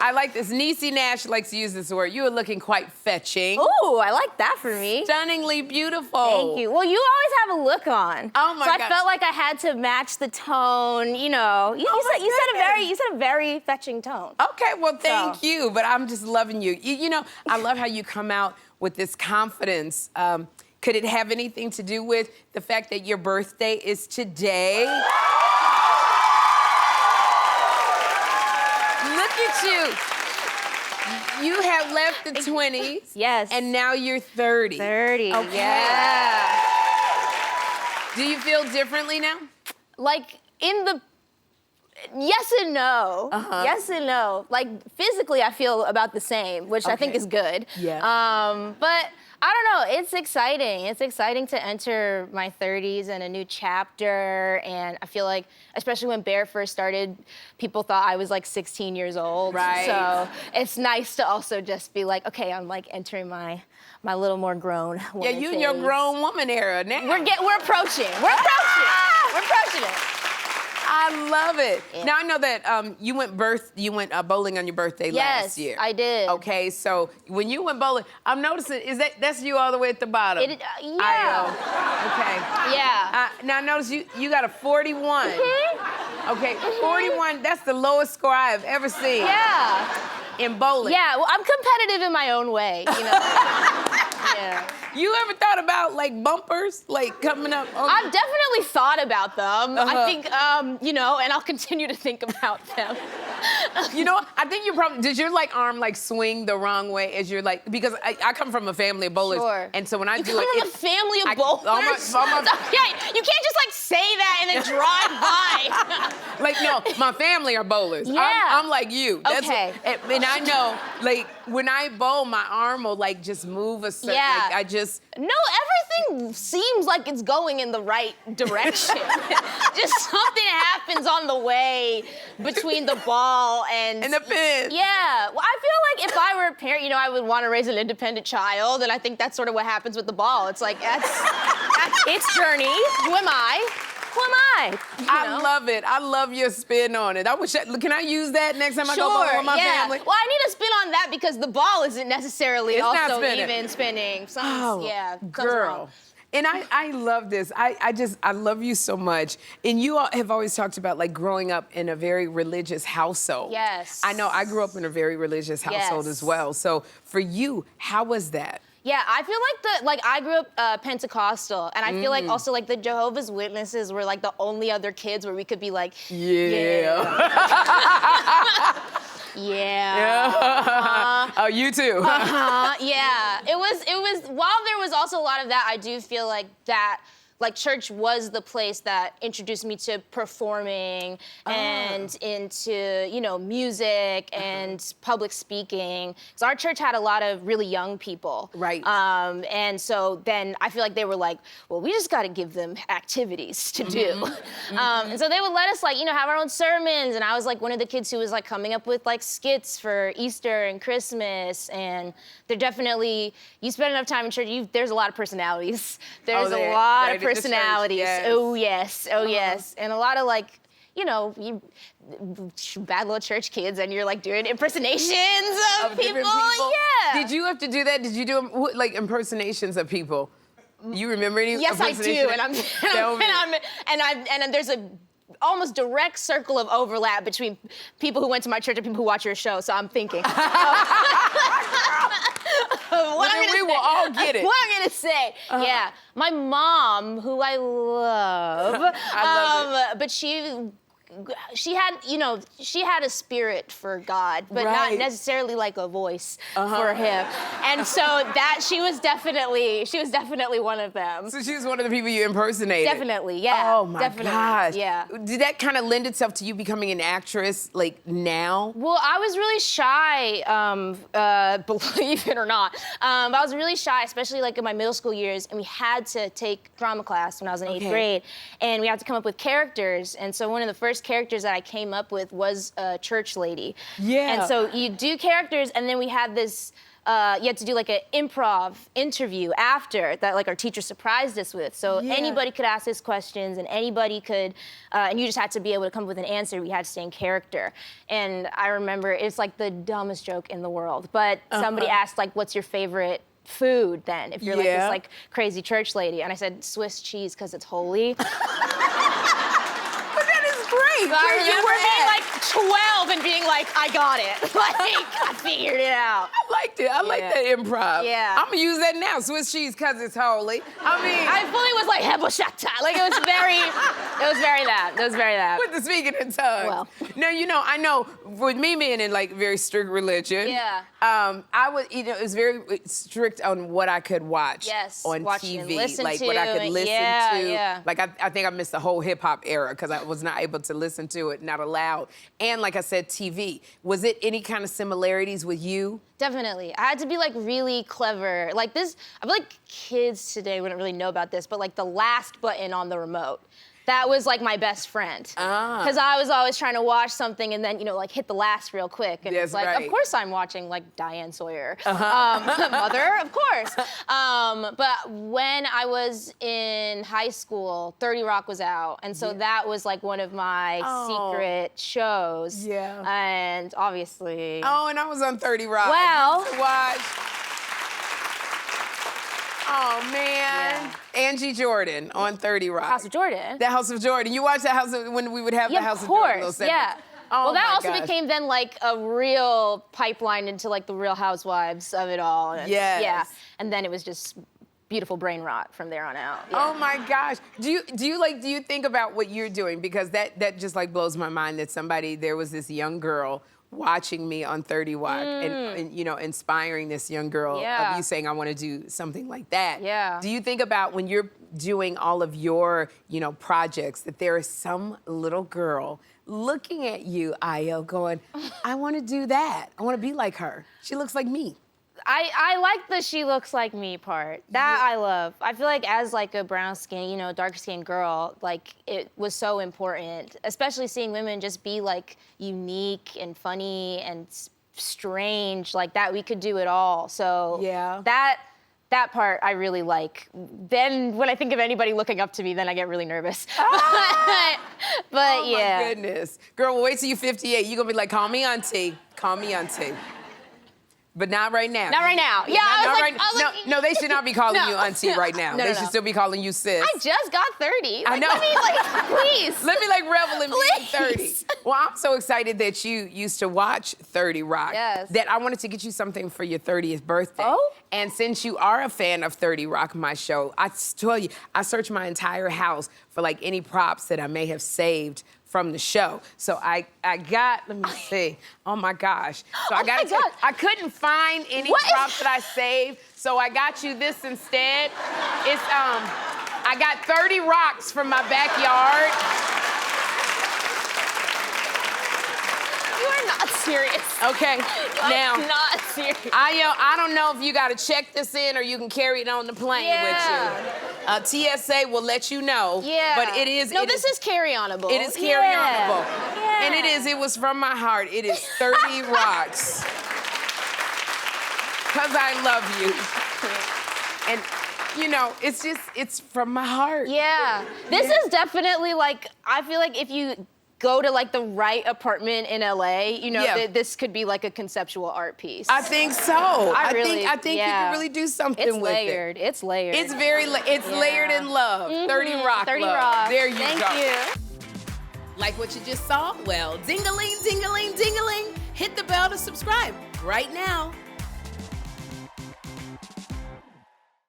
I like this. Niecy Nash likes to use this word. You are looking quite fetching. Ooh, I like that for me. Stunningly beautiful. Thank you. Well, you always have a look on. Oh my God. God. I felt like I had to match the tone. You know, you said a very fetching tone. Okay, well, thank you. But I'm just loving you. You know, I love how you come out with this confidence. Could it have anything to do with the fact that your birthday is today? Look at you. You have left the 20s. Yes. And now you're 30. 30, okay. yeah. Do you feel differently now? Like, yes and no. Yes and no. Like, physically, I feel about the same, which I think is good. Yeah. But I don't know, it's exciting. It's exciting to enter my 30s and a new chapter. And I feel like, especially when Bear first started, people thought I was like 16 years old. Right. So it's nice to also just be like, okay, I'm like entering my little more grown woman Yeah, you in phase. your grown woman era now. We're approaching. We're approaching it. I love it. Yeah. Now I know that you went bowling on your birthday last year. Yes, I did. Okay, so when you went bowling, I'm noticing that's you all the way at the bottom. Yeah. Okay. Yeah. Now I notice you got a 41. Okay, 41. That's the lowest score I have ever seen. Yeah. In bowling. Yeah. Well, I'm competitive in my own way. You know. Yeah. You ever thought about like bumpers, like coming up? I've definitely thought about them. I think, you know, and I'll continue to think about them. You know, I think you probably, did your like arm like swing the wrong way as you're like, because I come from a family of bowlers. Sure. And so when I You do come like, from a family of bowlers? almost, You can't just like say that and then drive by. like, no, my family are bowlers. Yeah. I'm like you. That's Okay. and I know, like, when I bowl, my arm will like just move a certain, Yeah. like I just. No, everything seems like it's going in the right direction. Just something happens on the way between the ball and the pin. Yeah. Well, I feel like if I were a parent, you know, I would want to raise an independent child, and I think that's sort of what happens with the ball. It's like, that's its journey. Who am I? Who am I? You I know? love it. I love your spin on it. Can I use that next time I go bowl with my family? Well, I need a spin on that because the ball isn't necessarily It's not also spinning. even spinning. Something's Girl. wrong. And I love this. I love you so much. And you all have always talked about like growing up in a very religious household. Yes. I know I grew up in a very religious household as well. So for you, how was that? Yeah, I feel like I grew up Pentecostal, and I feel like also like the Jehovah's Witnesses were like the only other kids where we could be like, yeah. Oh, you too. Yeah. It was while there was also a lot of that, I do feel like that like church was the place that introduced me to performing and into, you know, music and public speaking. So our church had a lot of really young people. Right. And so then I feel like they were like, well, we just got to give them activities to do. And so they would let us like, you know, have our own sermons. And I was like one of the kids who was like coming up with like skits for Easter and Christmas. And they're definitely, you spend enough time in church, there's a lot of personalities. There's a lot of personalities. Yes. Oh, yes. Oh, yes. And a lot of like, you know, you bad little church kids and you're like doing impersonations of people. Yeah. Did you have to do that? Did you do like impersonations of people? You remember any? Yes, I do. And there's a almost direct circle of overlap between people who went to my church and people who watch your show. So I'm thinking. We will all get it. What I'm gonna say, yeah, my mom, who I love, but she had, you know, she had a spirit for God, but not necessarily like a voice for him. And so that she was definitely one of them. So she was one of the people you impersonated. Definitely, yeah. Oh my gosh. Yeah. Did that kind of lend itself to you becoming an actress like now? Well, I was really shy, believe it or not. I was really shy, especially like in my middle school years, and we had to take drama class when I was in 8th grade, and we had to come up with characters. And so one of the first characters that I came up with was a church lady. Yeah. And so you do characters, and then we had this you had to do like an improv interview after that, like our teacher surprised us with. So anybody could ask us questions, and anybody could, and you just had to be able to come up with an answer. We had to stay in character. And I remember it's like the dumbest joke in the world, but somebody asked like, "What's your favorite food then?" If you're like this like crazy church lady, and I said Swiss cheese because it's holy. Great. So I remember being like 12 and being like, I got it. Like, I figured it out. I liked it. I like that improv. Yeah. I'm gonna use that now. Swiss cheese, cause it's holy. I mean, I fully was like heboshata. Like it was very that. It was very that. with the speaking in tongues. Well. No, you know, I know with me being in like very strict religion. Yeah. I was, you know, it was very strict on what I could watch on watching and TV, listen like to, what I could listen to. Yeah. Like I think I missed the whole hip hop era because I was not able to listen to it, not allowed. And like I said, TV. Was it any kind of similarities with you? Definitely. I had to be like really clever. Like this, I feel like kids today wouldn't really know about this, but like the last button on the remote. That was like my best friend. Because I was always trying to watch something and then, you know, like hit the last real quick. And it's like, of course I'm watching like Diane Sawyer. Mother, of course. But when I was in high school, 30 Rock was out. And so that was like one of my secret shows. Yeah. And obviously. Oh, and I was on 30 Rock. Well. I used to watch. Oh, man. Yeah. Angie Jordan on 30 Rock. House of Jordan. The House of Jordan. You watched the House of, when we would have the House of Jordan. Of course, yeah. Oh, well, that also became then like a real pipeline into like the Real Housewives of it all. And yeah. And then it was just beautiful brain rot from there on out. Yeah. Oh my gosh. Do you think about what you're doing? Because that just like blows my mind that there was this young girl watching me on 30 Rock and you know, inspiring this young girl of you saying, I want to do something like that. Yeah. Do you think about when you're doing all of your, you know, projects that there is some little girl looking at you, Ayo, going, I want to do that. I want to be like her. She looks like me. I like the she looks like me part. That I love. I feel like as like a brown skin, you know, dark skinned girl, like it was so important, especially seeing women just be like unique and funny and strange, like that we could do it all. So that part I really like. Then when I think of anybody looking up to me, then I get really nervous. But oh yeah. My goodness. Girl, wait till you're 58. You're gonna be like, call me auntie. Call me auntie. But not right now. Not right now. Yeah, no, they should not be calling you auntie right now. They should still be calling you sis. I just got 30. I know. Let me, please. Let me, revel in being 30. Well, I'm so excited that you used to watch 30 Rock. Yes. That I wanted to get you something for your 30th birthday. Oh? And since you are a fan of 30 Rock, my show, I tell you, I searched my entire house for, any props that I may have saved from the show. So I got, let me see. Oh my gosh. So I got I couldn't find any props that I saved, so I got you this instead. It's I got 30 rocks from my backyard. You are not serious. Okay, now. Not serious. I don't know if you gotta check this in or you can carry it on the plane with you. TSA will let you know. Yeah. But it is. No, this is carry-onable. It is carry-onable. Yeah. And it was from my heart. It is 30 rocks. Because I love you. And, you know, it's from my heart. Yeah. This is definitely I feel like if you go to the right apartment in LA, you know, this could be like a conceptual art piece. I think so. I think you can really do something with it. It's layered. It's very layered in love. 30 Rock 30 love. Rock. There you go. Thank you. Like what you just saw? Well, ding-a-ling, ding-a-ling, ding-a-ling. Hit the bell to subscribe right now.